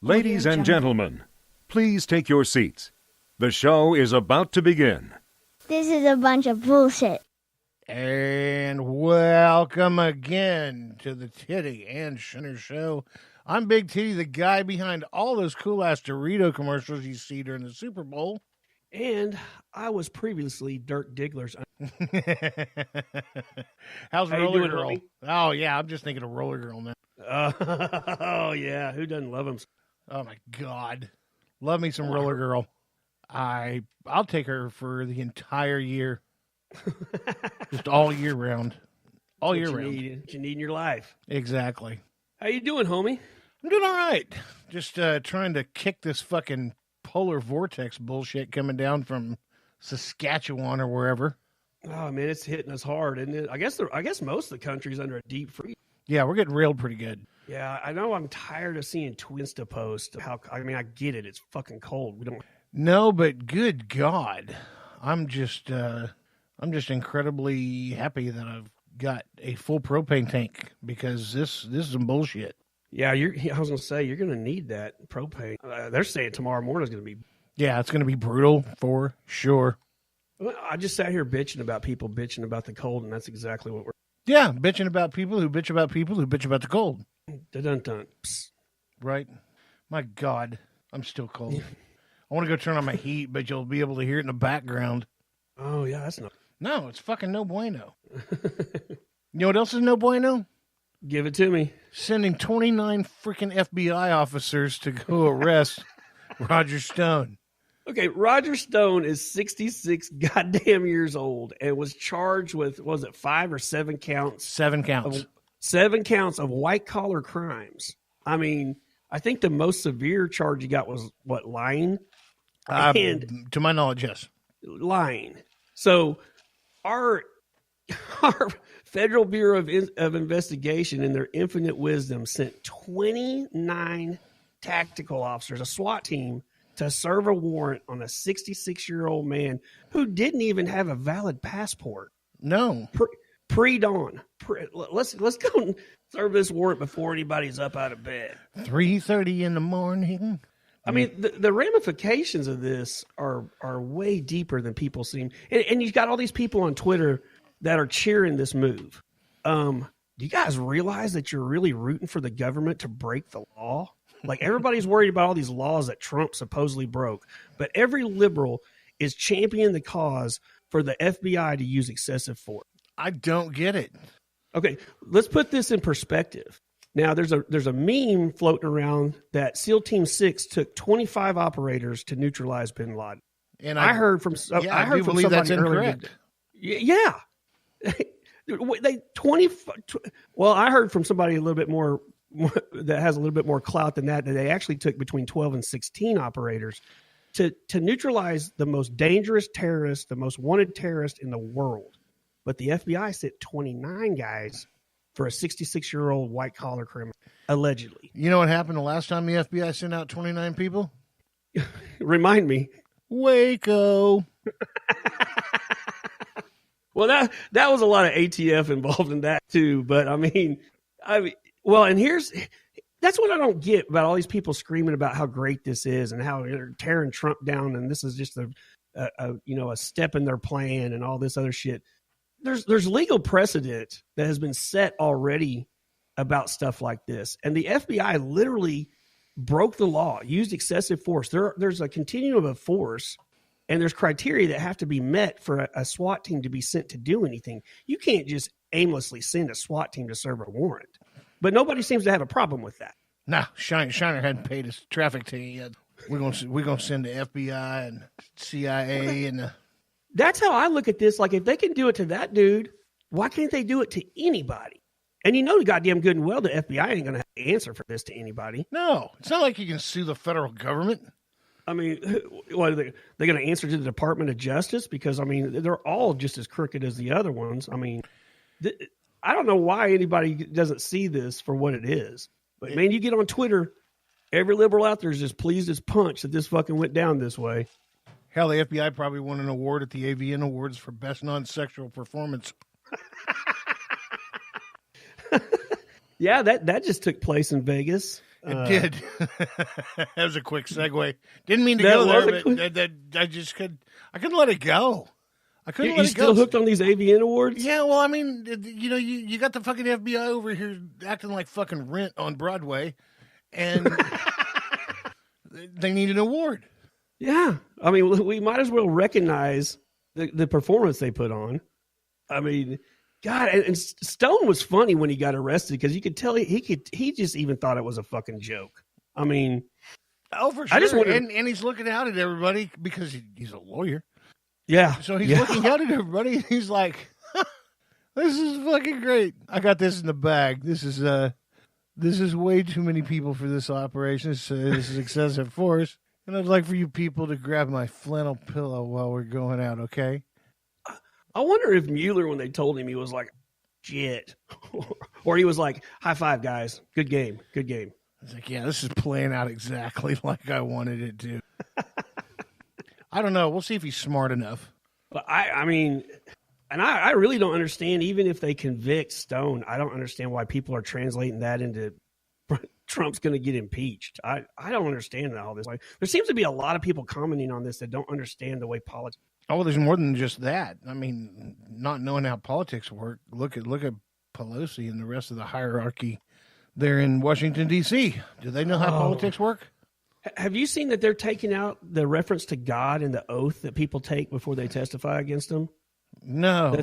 Ladies and gentlemen, please take your seats. The show is about to begin. This is a bunch of bullshit. And welcome again to the Tiddy and Shinner Show. I'm Big Tiddy, the guy behind all those cool-ass Dorito commercials you see during the Super Bowl. And I was previously Dirk Diggler's. How's How you Roller doing, Girl? homie? Oh, yeah, I'm just thinking of Roller Girl now. Oh, yeah. Who doesn't love him? Oh, my God. Love me some Roller Girl. I'll take her for the entire year. Just all year round. All year round. What you need in your life. Exactly. How you doing, homie? I'm doing all right. Just trying to kick this fucking polar vortex bullshit coming down from Saskatchewan or wherever. Oh, man, it's hitting us hard, isn't it? I guess most of the country's under a deep freeze. Yeah, we're getting railed pretty good. Yeah, I know. I'm tired of seeing Twinsta post. I get it. It's fucking cold. We don't. No, but good God, I'm just incredibly happy that I've got a full propane tank because this is some bullshit. Yeah, I was gonna say you're gonna need that propane. They're saying tomorrow morning is gonna be. Yeah, it's gonna be brutal for sure. I just sat here bitching about people bitching about the cold, and that's exactly what we're. Yeah, bitching about people who bitch about people who bitch about the cold. Dun-dun-dun. Right? My God, I'm still cold. I want to go turn on my heat, but you'll be able to hear it in the background. Oh, yeah, that's not. No, it's fucking no bueno. You know what else is no bueno? Give it to me. Sending 29 freaking FBI officers to go arrest Roger Stone. Okay, Roger Stone is 66 goddamn years old and was charged with, was it 5 or 7 counts? 7 counts. 7 counts of white-collar crimes. I mean, I think the most severe charge he got was, what, lying? To my knowledge, yes. Lying. So our Federal Bureau of Investigation, in their infinite wisdom, sent 29 tactical officers, a SWAT team, to serve a warrant on a 66-year-old man who didn't even have a valid passport. No. Pre-dawn. Let's go and serve this warrant before anybody's up out of bed. 3:30 in the morning. I mean, the ramifications of this are way deeper than people seem. And you've got all these people on Twitter that are cheering this move. Do you guys realize that you're really rooting for the government to break the law? Like, everybody's worried about all these laws that Trump supposedly broke. But every liberal is championing the cause for the FBI to use excessive force. I don't get it. Okay, let's put this in perspective. Now, there's a meme floating around that SEAL Team 6 took 25 operators to neutralize bin Laden. And I heard from I do believe that's incorrect. Yeah. Well, I heard from somebody a little bit more that has a little bit more clout than that they actually took between 12 and 16 operators to neutralize the most dangerous terrorist, the most wanted terrorist in the world. But the FBI sent 29 guys for a 66-year-old white-collar criminal, allegedly. You know what happened the last time the FBI sent out 29 people? Remind me. Waco. Well, that was a lot of ATF involved in that too. But I mean, well, and that's what I don't get about all these people screaming about how great this is and how they're tearing Trump down and this is just a step in their plan and all this other shit. There's legal precedent that has been set already about stuff like this, and the FBI literally broke the law, used excessive force. There's a continuum of force, and there's criteria that have to be met for a SWAT team to be sent to do anything. You can't just aimlessly send a SWAT team to serve a warrant. But nobody seems to have a problem with that. Nah, Shiner hadn't paid his traffic ticket yet. We're gonna send the FBI and CIA and. That's how I look at this. Like, if they can do it to that dude, why can't they do it to anybody? And you know goddamn good and well the FBI ain't going to have to answer for this to anybody. No, it's not like you can sue the federal government. I mean, what are they going to answer to the Department of Justice? Because, I mean, they're all just as crooked as the other ones. I mean, I don't know why anybody doesn't see this for what it is. But, man, you get on Twitter, every liberal out there is just pleased as punch that this fucking went down this way. Hell, the FBI probably won an award at the AVN Awards for Best Non-Sexual Performance. Yeah, that just took place in Vegas. It did. That was a quick segue. Didn't mean to go there, but I just couldn't let it go. I couldn't let it go. You still hooked on these AVN awards? Yeah, well, I mean, you got the fucking FBI over here acting like fucking Rent on Broadway, and they need an award. Yeah. I mean, we might as well recognize the performance they put on. I mean, God, and Stone was funny when he got arrested because you could tell he just even thought it was a fucking joke. I mean, oh, for sure. I just and he's looking out at everybody because he's a lawyer. Yeah. So he's looking out at everybody and he's like, this is fucking great. I got this in the bag. This is way too many people for this operation. So this is excessive force. And I'd like for you people to grab my flannel pillow while we're going out, okay? I wonder if Mueller, when they told him, he was like, shit. Or he was like, high five, guys. Good game. Good game. I was like, yeah, this is playing out exactly like I wanted it to. I don't know. We'll see if he's smart enough. But I mean, and I really don't understand, even if they convict Stone, I don't understand why people are translating that into Trump's going to get impeached. I don't understand all this. There seems to be a lot of people commenting on this that don't understand the way politics. Oh, there's more than just that. I mean, not knowing how politics work. Look at Pelosi and the rest of the hierarchy there in Washington, D.C. Do they know how politics work? Have you seen that they're taking out the reference to God and the oath that people take before they testify against them? No.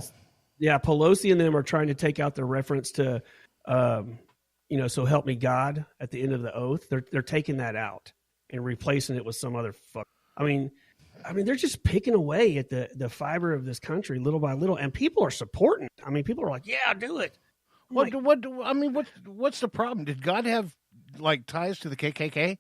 Pelosi and them are trying to take out the reference to, so help me God at the end of the oath. They're taking that out and replacing it with some other fuck. I mean, they're just picking away at the fiber of this country little by little, and people are supporting. I mean, people are like, "Yeah, do it." What's the problem? Did God have like ties to the KKK?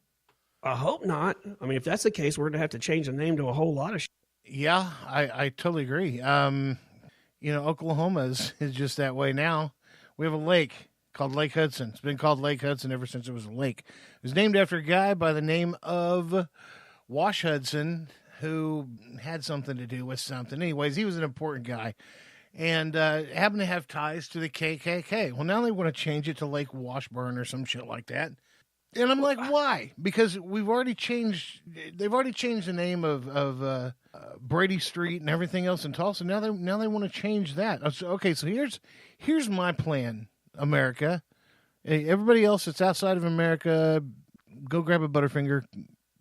I hope not. I mean, if that's the case, we're gonna have to change the name to a whole lot of shit. Yeah, I totally agree. Oklahoma is just that way now. We have a lake called Lake Hudson. It's been called Lake Hudson ever since it was a lake. It was named after a guy by the name of Wash Hudson, who had something to do with something. Anyways, he was an important guy and happened to have ties to the KKK. Well, now they want to change it to Lake Washburn or some shit like that. And I'm like, why? Because they've already changed the name of Brady Street and everything else in Tulsa. Now they want to change that. Okay, so here's my plan, America. Hey, everybody else that's outside of America, go grab a Butterfinger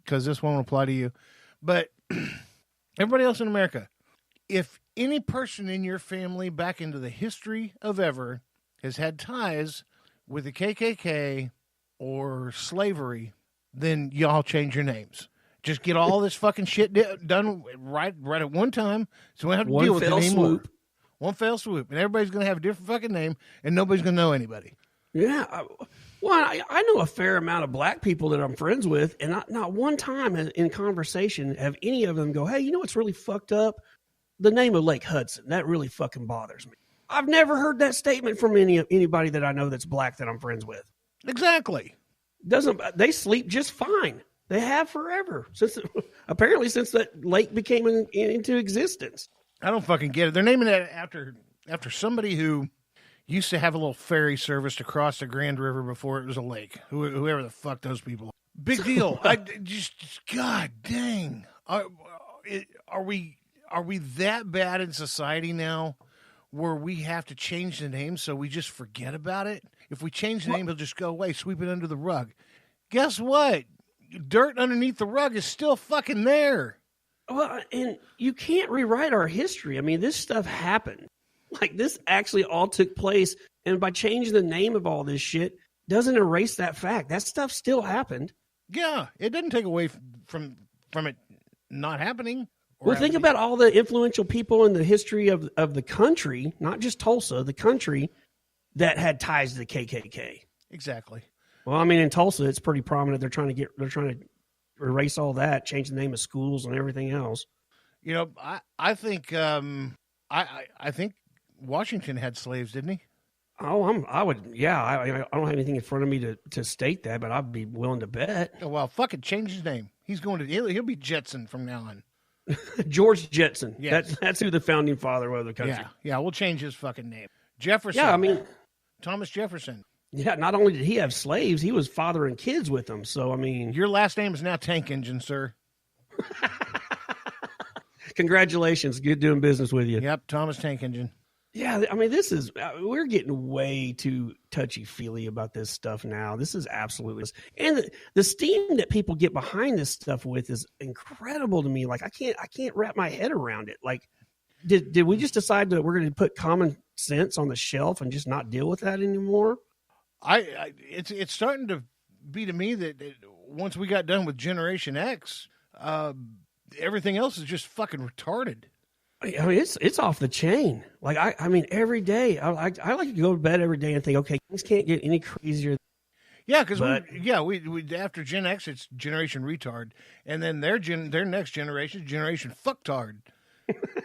because this won't apply to you. But everybody else in America, if any person in your family back into the history of ever has had ties with the KKK or slavery, then y'all change your names. Just get all this fucking shit done right at one time, so we don't have to deal with it anymore. One fell swoop, and everybody's going to have a different fucking name, and nobody's going to know anybody. Yeah. I know a fair amount of black people that I'm friends with, and not one time in conversation have any of them go, hey, you know what's really fucked up? The name of Lake Hudson. That really fucking bothers me. I've never heard that statement from anybody that I know that's black that I'm friends with. Exactly. They sleep just fine. They have forever since that lake became into existence. I don't fucking get it. They're naming it after somebody who used to have a little ferry service to cross the Grand River before it was a lake. Whoever the fuck those people are. Big deal. God dang. Are we that bad in society now where we have to change the name so we just forget about it? If we change the name, it'll just go away, sweep it under the rug. Guess what? Dirt underneath the rug is still fucking there. Well, and you can't rewrite our history. I mean, this stuff happened. Like, this actually all took place, and by changing the name of all this shit doesn't erase that fact. That stuff still happened. Yeah, it doesn't take away from it not happening. Well, think about all the influential people in the history of the country, not just Tulsa, the country, that had ties to the KKK. Exactly. Well, I mean, in Tulsa, it's pretty prominent. They're trying to erase all that, change the name of schools and everything else. You know, I think I think Washington had slaves, didn't he? Oh, I would. Yeah, I don't have anything in front of me to state that, but I'd be willing to bet. Oh, well, fucking change his name. He'll be Jetson from now on. George Jetson. Yes. That's who the founding father of the country. Yeah, we'll change his fucking name. Jefferson. Yeah, I mean, Thomas Jefferson. Yeah, not only did he have slaves, he was fathering kids with them. So, I mean... Your last name is now Tank Engine, sir. Congratulations. Good doing business with you. Yep, Thomas Tank Engine. Yeah, I mean, this is... we're getting way too touchy-feely about this stuff now. This is absolutely... And the steam that people get behind this stuff with is incredible to me. Like, I can't wrap my head around it. Like, did we just decide that we're going to put common sense on the shelf and just not deal with that anymore? It's starting to be to me that once we got done with Generation X, everything else is just fucking retarded. I mean, it's off the chain. Like I mean, every day I like to go to bed every day and think, okay, things can't get any crazier. Yeah, because we after Gen X, it's Generation Retard, and then their next generation is Generation Fucktard.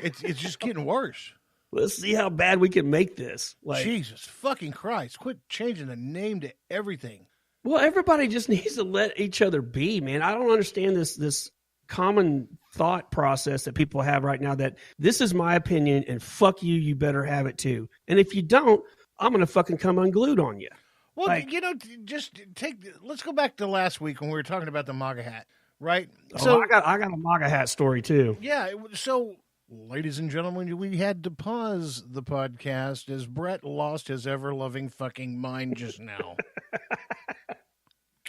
It's just getting worse. Let's see how bad we can make this. Like, Jesus fucking Christ. Quit changing the name to everything. Well, everybody just needs to let each other be, man. I don't understand this common thought process that people have right now that this is my opinion and fuck you, you better have it too. And if you don't, I'm going to fucking come unglued on you. Well, let's go back to last week when we were talking about the MAGA hat, right? So I got a MAGA hat story too. Yeah, so... Ladies and gentlemen, we had to pause the podcast as Brett lost his ever-loving fucking mind just now.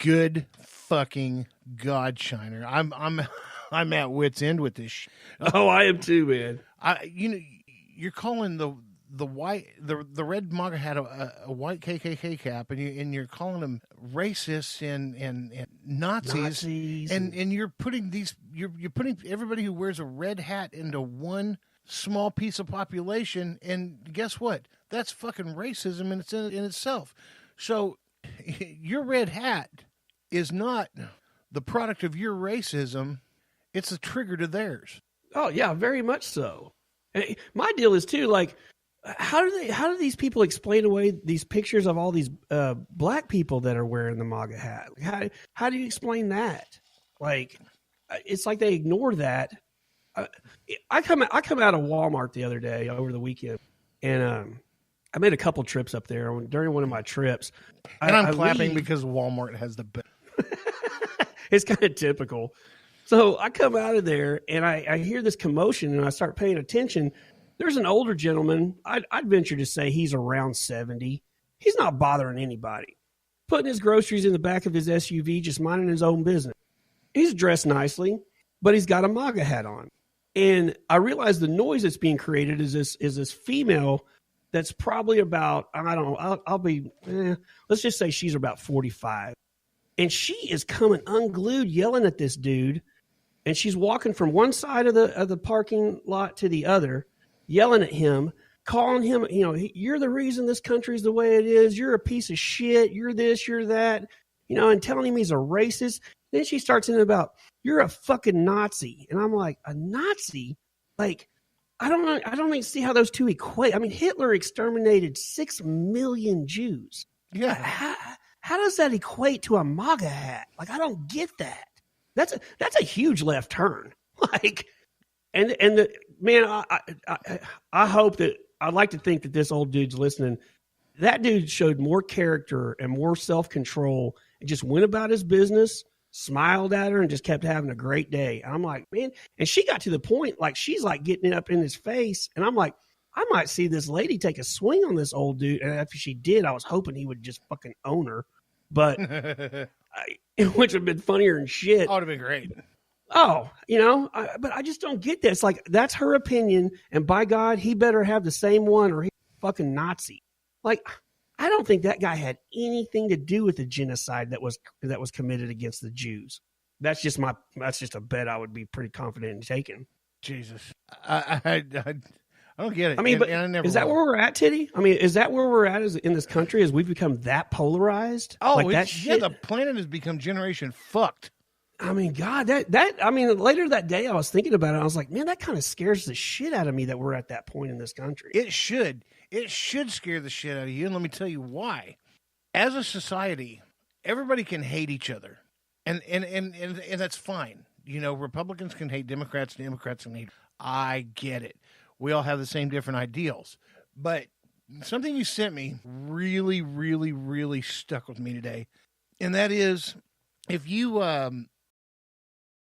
Good fucking God, Shiner. I'm at wit's end with this shit. Oh, I am too, man. You're calling the red MAGA hat a white KKK cap, and you're calling them racist and Nazis. And you're putting you're putting everybody who wears a red hat into one small piece of population, and guess what? That's fucking racism in itself. So your red hat is not the product of your racism; it's a trigger to theirs. Oh yeah, very much so. And my deal is too, like, how do these people explain away these pictures of all these black people that are wearing the MAGA hat? How do you explain that? Like, it's like they ignore that. I come out of Walmart the other day over the weekend, and I made a couple trips up there. During one of my trips, and I'm clapping because Walmart has the best. It's kind of typical. So I come out of there and I hear this commotion and I start paying attention. There's an older gentleman. I'd venture to say he's around 70. He's not bothering anybody. Putting his groceries in the back of his SUV, just minding his own business. He's dressed nicely, but he's got a MAGA hat on. And I realize the noise that's being created is this female that's probably about, I don't know, let's just say she's about 45. And she is coming unglued, yelling at this dude. And she's walking from one side of the parking lot to the other, yelling at him, calling him, you're the reason this country's the way it is. You're a piece of shit. You're this, you're that, and telling him he's a racist. Then she starts in about, you're a fucking Nazi. And I'm like, a Nazi? Like, I don't see how those two equate. I mean, Hitler exterminated 6 million Jews. Yeah. How does that equate to a MAGA hat? Like, I don't get that. That's a huge left turn. Like, I hope that, I'd like to think that this old dude's listening. That dude showed more character and more self-control and just went about his business, smiled at her, and just kept having a great day. And I'm like, man, and she got to the point, like, she's like getting up in his face. And I'm like, I might see this lady take a swing on this old dude. And after she did, I was hoping he would just fucking own her. But which would have been funnier than shit. Oh, it would have been great. Oh, but I just don't get this. Like, that's her opinion, and by God, he better have the same one or he's a fucking Nazi. Like, I don't think that guy had anything to do with the genocide that was committed against the Jews. That's just a bet I would be pretty confident in taking. Jesus, I don't get it. I mean, but is that where we're at, Tiddy? I mean, is that where we're at in this country? As we've become that polarized? Oh, like that shit? Yeah, the planet has become generation fucked. I mean, God, later that day I was thinking about it. I was like, man, that kind of scares the shit out of me that we're at that point in this country. It should scare the shit out of you. And let me tell you why. As a society, everybody can hate each other. And that's fine. Republicans can hate Democrats, Democrats can hate. I get it. We all have the same different ideals. But something you sent me really, really, really stuck with me today. And that is, if you